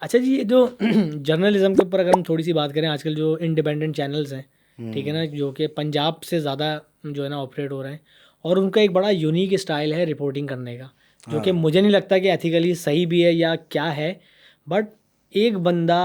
अच्छा जी, ये जो जर्नलिज्म के ऊपर अगर हम थोड़ी सी बात करें, आजकल जो इंडिपेंडेंट चैनल्स हैं, ठीक है ना, जो कि पंजाब से ज़्यादा जो है ना ऑपरेट हो रहे हैं, और उनका एक बड़ा यूनिक स्टाइल है रिपोर्टिंग करने का, जो कि मुझे नहीं लगता कि एथिकली सही भी है या क्या है। बट एक बंदा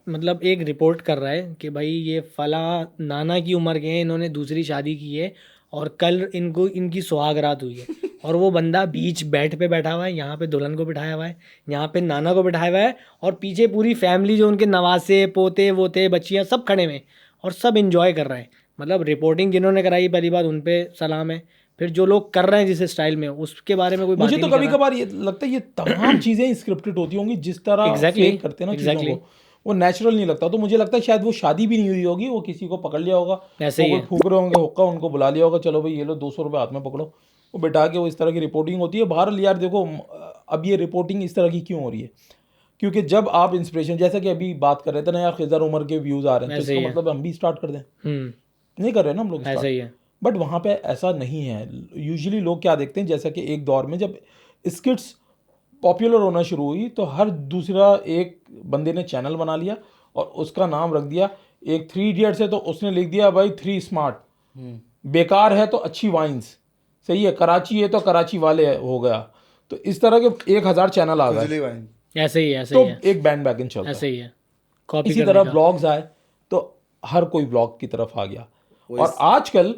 मतलब एक रिपोर्ट कर रहा है कि भाई ये फला नाना की उम्र के हैं, इन्होंने दूसरी शादी की है और कल इनको इनकी सुहागरात हुई है, और वो बंदा बीच बेड पे बैठा हुआ है, यहाँ पे दुल्हन को बिठाया हुआ है, यहाँ पे नाना को बिठाया हुआ है, और पीछे पूरी फैमिली जो उनके नवासे पोते वोते बच्चियाँ सब खड़े हुए हैं और सब इंजॉय कर रहे हैं। मतलब रिपोर्टिंग जिन्होंने कराई, पहली बात उन पे सलाम है। फिर जो लोग कर रहे हैं जिस स्टाइल में, उसके बारे में कोई बात मुझे ही तो नहीं कर कभी रहा। कभार ये लगता है ये तमाम चीज़ें स्क्रिप्टेड होती होंगी, जिस तरह एग्जैक्टली फेक करते हैं ना चीज़ों एग्जैक्टली को, वो नेचुरल नहीं लगता। तो मुझे लगता है शायद वो शादी भी नहीं हुई होगी, वो किसी को पकड़ लिया होगा, ऐसे वो ही कोई है। फूक रहे होंगे हुक्का, उनको बुला लिया होगा, चलो भाई ये लो 200 रुपये हाथ में पकड़ो, वो बिठा के वो इस तरह की रिपोर्टिंग होती है। बहरहाल यार देखो, अब ये रिपोर्टिंग इस तरह की क्यों हो रही है? क्योंकि जब आप इंस्पिरेशन, जैसा कि अभी बात कर रहे थे ना यार, खिज़र उमर के व्यूज़ आ रहे हैं, तो ऐसे इसका ही है। मतलब हम भी स्टार्ट कर दें? हम्म। नहीं कर रहे ना हम लोग ऐसे स्टार्ट। ही है। बट वहाँ पे ऐसा नहीं है। यूजुअली लोग क्या देखते हैं, जैसा कि एक दौर में जब स्किट्स पॉपुलर होना शुरू हुई, तो हर दूसरा एक बंदे ने चैनल बना लिया और उसका नाम रख दिया। एक 3 इडियट्स है तो उसने लिख दिया भाई 3 स्मार्ट, बेकार है तो अच्छी वाइन्स, सही है, कराची है तो कराची वाले हो गया। तो इस तरह के 1000 चैनल आ गए, खुजली वाइन। ऐसे ही है। ऐसे तो ही है। एक बैंड बैगन चलता ऐसे है। ही है। कॉपी इसी करने तरह का। ब्लॉग्स आए तो हर कोई ब्लॉग की तरफ आ गया, वो और आजकल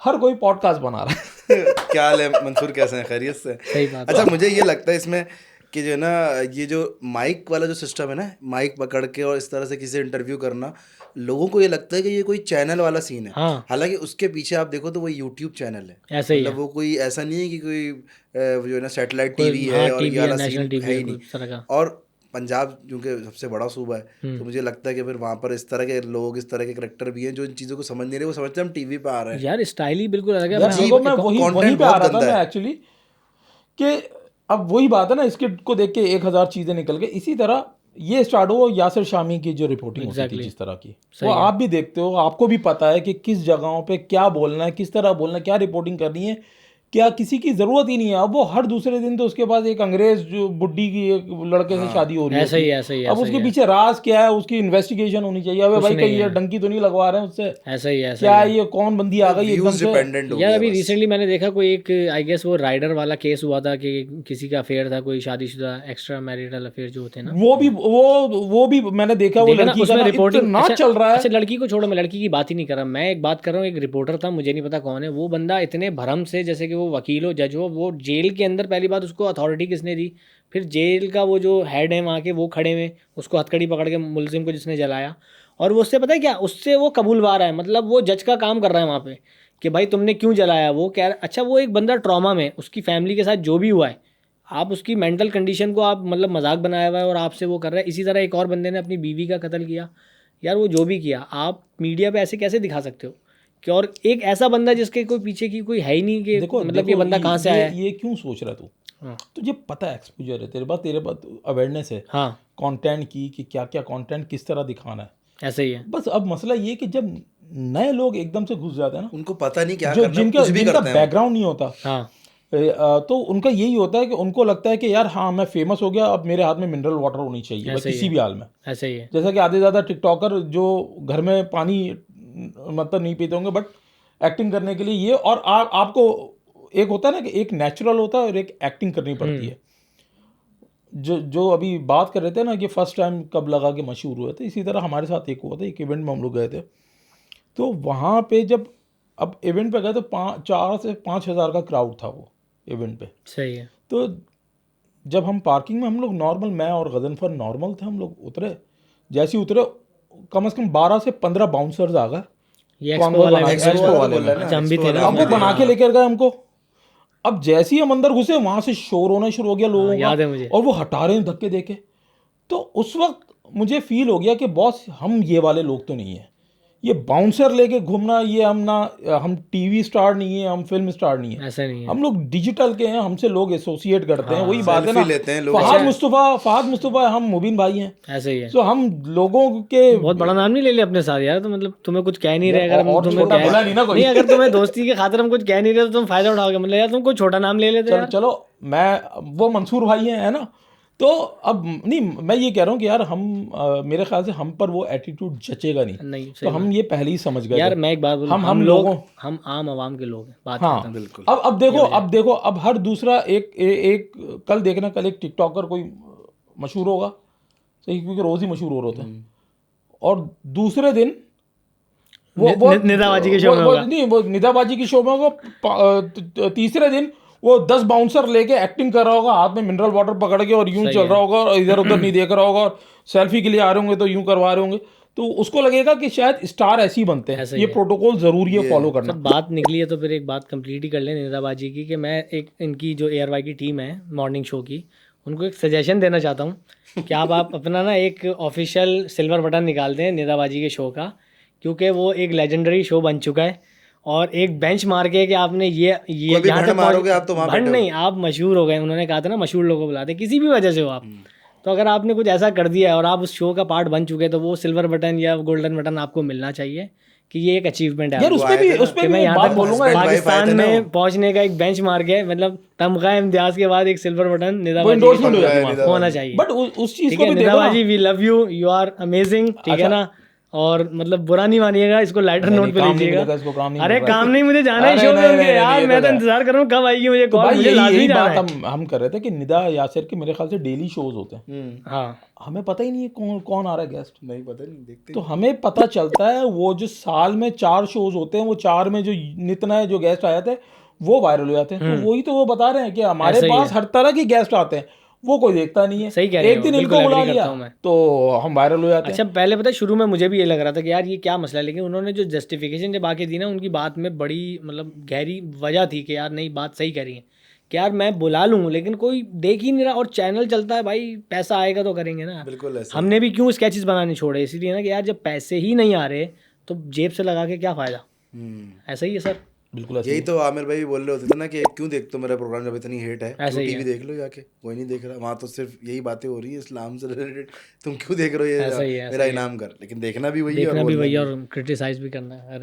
हर कोई पॉडकास्ट बना रहा है। क्या हाल है मंसूर, कैसे हैं? खैरियत से? सही बात अच्छा, है। मुझे ये लगता है इसमें कि जो है ना, ये जो माइक वाला जो सिस्टम है ना, माइक पकड़ के और इस तरह से किसी से इंटरव्यू करना, लोगों को ये लगता है कि ये कोई चैनल वाला सीन है। हाँ। हालांकि उसके पीछे आप देखो तो वो यूट्यूब चैनल है। ऐसे ही मतलब है। वो कोई ऐसा नहीं है कि कोई जो है ना सैटेलाइट कोई टीवी हाँ है और ये टीवी है, वाला नेशनल सीन टीवी है है ही कोई नहीं। इस तरह का। और पंजाब क्योंकि सबसे बड़ा सूबा है, तो मुझे लगता है कि फिर वहाँ पर इस तरह के लोग, इस तरह के करेक्टर भी हैं जो इन चीज़ों को समझ नहीं रहे। वो समझते हैं हम टीवी पे आ रहे हैं। यार स्टाइल ही बिल्कुल अलग है। यार मैं देखो, आपको मैं वही वहीं कंटेंट पे आ बहुत रहा था गंदा मैं है। एक्चुअली, कि अब वही बात है ना, स्क्रिप्ट को देख के 1000 चीज़ें निकल गई। इसी तरह ये स्टार्ट हुआ यासिर शामी की जो रिपोर्टिंग होती थी एग्जैक्टली। जिस तरह की, वो सही है। आप भी देखते हो, आपको भी पता है कि किस जगहों पे क्या बोलना है, किस तरह बोलना है, क्या रिपोर्टिंग करनी है, क्या किसी की ज़रूरत ही नहीं है। अब वो हर दूसरे दिन तो उसके पास एक अंग्रेज़ जो बुड्ढी की एक लड़के से शादी हो रही ऐसे होती ही है। है। ऐसे ही है। अब ऐसे ही उसके है। पीछे राज क्या है, उसकी इन्वेस्टिगेशन होनी चाहिए। अबे कुछ भाई नहीं कहीं ये है। डंकी तो नहीं लगवा रहे हैं उससे? ऐसा ही है। ऐसा ही क्या है। ये कौन बंदी आ गई एकदम व्यूज से? डिपेंडेंट हो यार गया अभी बस। रिसेंटली मैंने देखा कोई एक, आई गेस वो राइडर वाला केस हुआ था कि किसी का अफेयर था, कोई शादीशुदा एक्स्ट्रा मैरिटल अफेयर जो होते हैं ना। वो भी मैंने देखा, वो देखा ना लड़की का उसमें ना रिपोर्टिंग। इतना अच्छा। चल रहा है। अच्छा, लड़की को छोड़ो, मैं लड़की की बात ही नहीं कर रहा। मैं एक बात कर रहा हूँ, एक रिपोर्टर था, मुझे नहीं पता कौन है वो बंदा, इतने भरम से जैसे कि वो वकील हो, जज हो, वो जेल के अंदर पहली बात उसको अथॉरिटी किसने दी, फिर जेल का वो जो हेड है वहाँ के वो खड़े हुए, उसको हथकड़ी पकड़ के मुलजिम को जिसने जलाया, और वो उससे पता है क्या, उससे वो कबूलवा रहा है, मतलब वो जज का काम कर रहा है वहाँ पे कि भाई तुमने क्यों जलाया। वो कह रहा अच्छा, वो एक बंदा ट्रॉमा में, उसकी फैमिली के साथ जो भी हुआ है, आप उसकी मेंटल कंडीशन को आप मतलब मजाक बनाया हुआ है और आपसे वो कर रहा है। इसी तरह एक और बंदे ने अपनी बीवी का कत्ल किया। यार वो जो भी किया, आप मीडिया पे ऐसे कैसे दिखा सकते हो कि, और एक ऐसा बंदा जिसके कोई पीछे की कोई है ही नहीं कि देखो मतलब ये देखो, बंदा कहाँ से आया है। ये क्यों सोच रहा तू? हाँ। तुझे पता है, एक्सपोजर है तेरे पास अवेयरनेस है हाँ। कंटेंट की, कि क्या क्या कंटेंट किस तरह दिखाना है। ऐसे ही है। बस अब मसला ये कि जब नए लोग एकदम से घुस जाते हैं ना, उनको पता नहीं क्या जो करना है, जिनका कुछ भी जिनका करते हैं वो। बैकग्राउंड नहीं होता, हाँ। तो उनका यही होता है कि उनको लगता है कि यार हाँ मैं फेमस हो गया, अब मेरे हाथ में मिनरल वाटर होनी चाहिए बस ऐसे ही किसी है। भी हाल में। ऐसे ही है। जैसा कि आधे ज़्यादा टिकटॉकर जो घर में पानी मतलब नहीं पीते होंगे, बट एक्टिंग करने के लिए ये, और आपको एक होता है ना कि एक नेचुरल होता है और एक एक्टिंग करनी पड़ती है। जो अभी बात कर रहे थे ना कि फर्स्ट टाइम कब लगा के मशहूर हुए थे, इसी तरह हमारे साथ एक हुआ था, एक इवेंट में हम लोग गए थे। तो वहाँ पे जब अब इवेंट पे गए तो 4 से 5 हज़ार का क्राउड था वो इवेंट पे। सही है। तो जब हम पार्किंग में, हम लोग नॉर्मल, मैं और गजनफर नॉर्मल थे, हम लोग उतरे, जैसे ही उतरे कम से कम 12 से 15 बाउंसर्स आ गए ये एक्सपो कॉन्वॉय वाला बना इवेंट के, था एक्सपो ना। वाले में। अच्छा, हम भी थे ना अब वो उसमें। बना के लेकर गए हमको। अब जैसे ही हम अंदर घुसे, वहां से शोर होना शुरू हो गया लोगों याद है का, मुझे। और वो हटा रहे हैं धक्के देके। तो उस वक्त मुझे फील हो गया कि बॉस हम ये वाले लोग तो नहीं है, ये बाउंसर लेके घूमना, ये हम टीवी स्टार नहीं है, हम फिल्म स्टार नहीं है, ऐसा नहीं है। हम लोग डिजिटल के हैं, हमसे लोग एसोसिएट करते हैं। हाँ, वही बात है ना, सेल्फी लेते हैं लोग। फहद मुस्तफ़ा, हम मुबीन भाई हैं। ऐसे ही है। सो हम लोगों के बहुत बड़ा नाम नहीं ले लिया अपने साथ यार, तो मतलब तुम्हें कुछ कह नहीं रहे, अगर हम और तुम्हें छोटा कह भला नहीं ना कोई। नहीं, अगर तुम्हें दोस्ती के खातिर हम कुछ कह नहीं रहे तो तुम फायदा उठाओगे, मतलब यार तुम कोई छोटा नाम ले लेते चलो यार। चलो, मैं वो मंसूर भाई हैं, है ना, तो अब नहीं, मैं ये कह रहा हूँ कि यार हम मेरे ख्याल से हम पर वो एटीट्यूड जचेगा नहीं, नहीं तो सही हम ये पहले ही समझ गए यार थे। मैं एक बात बोलूं, हम लोगों, हम आम आवाम के लोग हैं, बात हाँ खत्म। बिल्कुल। अब देखो अब हर दूसरा एक कल देखना, कल एक टिकटॉकर कोई मशहूर होगा, सही, क्योंकि रोज ही मशहूर हो रहे होते हैं, और दूसरे दिन वो निदाबाजी के शो में होगा। नहीं, वो निदाबाजी की शो में होगा, तीसरे दिन वो 10 बाउंसर लेके एक्टिंग कर रहा होगा, हाथ में मिनरल वाटर पकड़ के, और यूं सही चल है। रहा होगा, और इधर उधर नहीं देख रहा होगा, और सेल्फी के लिए आ रहे होंगे तो यूं करवा रहे होंगे, तो उसको लगेगा कि शायद स्टार ऐसे ही बनते हैं। ऐसा ही ये है। प्रोटोकॉल जरूरी है फॉलो करना। सर बात निकली है तो फिर एक बात कंप्लीट ही कर लें निदाबाजी की, कि मैं एक इनकी जो ARY की टीम है मॉर्निंग शो की, उनको एक सजेशन देना चाहता हूँ कि आप अपना ना एक ऑफिशियल सिल्वर बटन निकाल दें निदाबाजी के शो का, क्योंकि वो एक लेजेंडरी शो बन चुका है, और एक बेंच मार्क है कि आपने ये कोई भी यहाँ भंड तक मारोगे आप तो वहाँ भंड बैठे हो। नहीं, आप मशहूर हो गए। उन्होंने कहा था ना मशहूर लोगों को बुलाते हैं, किसी भी वजह से हो आप, तो अगर आपने कुछ ऐसा कर दिया है और आप उस शो का पार्ट बन चुके हैं, तो वो सिल्वर बटन या गोल्डन बटन आपको मिलना चाहिए, कि ये एक अचीवमेंट है यार आपकी। उसपे भी कि मैं एक यहाँ बात तक बोलूंगा, husband wife आए पाकिस्तान थे ना में वो। पहुंचने का एक बेंच मार्क है, मतलब तमगा इम्तियाज के बाद एक सिल्वर बटन वो निदाबाजी endorsement हो के जाती है शो वहाँ। में होना चाहिए। बट उस चीज ठीक को है भी देखो ना। निदाबाजी, we love you, you are amazing, ठीक है अच्छा। ना, और मतलब बुरा नहीं मानिएगा, इसको लाइटर नहीं, नोट नहीं, पे काम नहीं लीजिएगा। मिलेगा, इसको काम नहीं अरे मिल रहा है। काम नहीं, मुझे जाना है अरे शो में नहीं, उनके, नहीं, यार ये मैं तो तो है। इंतजार कर रहा हूँ कब आएगी मुझे तो कॉल, भाई मुझे लाजमी यही जाना बात है। हम कर रहे थे कि निदा यासिर के मेरे ख्याल से डेली शोज होते हैं, हाँ हमें पता ही नहीं है कौन कौन आ रहा है गेस्ट। नहीं पता, नहीं देखते। तो हमें पता चलता है वो जो साल में 4 शोज होते हैं, वो 4 में जो नित नए जो गेस्ट आ जाते हैं वो वायरल हो जाते हैं। तो वही तो वो बता रहे हैं कि हमारे ऐसा ही पास है। हर तरह के गेस्ट आते हैं, वो कोई देखता नहीं है। सही कह रहे एक हो, दिन बिल्कुल इनको बुला एग्री लिया करता हूँ मैं। तो हम वायरल हो जाते अच्छा हैं। पहले पता है शुरू में मुझे भी ये लग रहा था कि यार ये क्या मसला है, लेकिन उन्होंने जो जस्टिफिकेशन जब आके दी ना, उनकी बात में बड़ी मतलब गहरी वजह थी कि यार नहीं बात सही करी है, कि यार मैं बुला लूँ लेकिन कोई देख ही नहीं रहा, और चैनल चलता है भाई, पैसा आएगा तो करेंगे ना। बिल्कुल ऐसा। हमने भी क्यों स्केचेस बनाने छोड़े, इसीलिए ना कि यार जब पैसे ही नहीं आ रहे तो जेब से लगा के क्या फ़ायदा। ऐसा ही है सर, बिल्कुल ऐसे यही ही। तो आमिर भाई भी बोल रहे होते थे ना कि क्यों देखते हो मेरा प्रोग्राम जब इतनी हेट है, ऐसा क्यों ही टीवी है। देख लो जाके, कोई नहीं देख रहा वहाँ, तो सिर्फ यही बातें हो रही है इस्लाम से रिलेटेड, तुम क्यों देख रहे हो, ऐसा ही ये है, मेरा ऐसा ही है। इनाम कर, लेकिन देखना भी वही है और देखना भी बोलना वही भी है और क्रिटिसाइज भी करना है।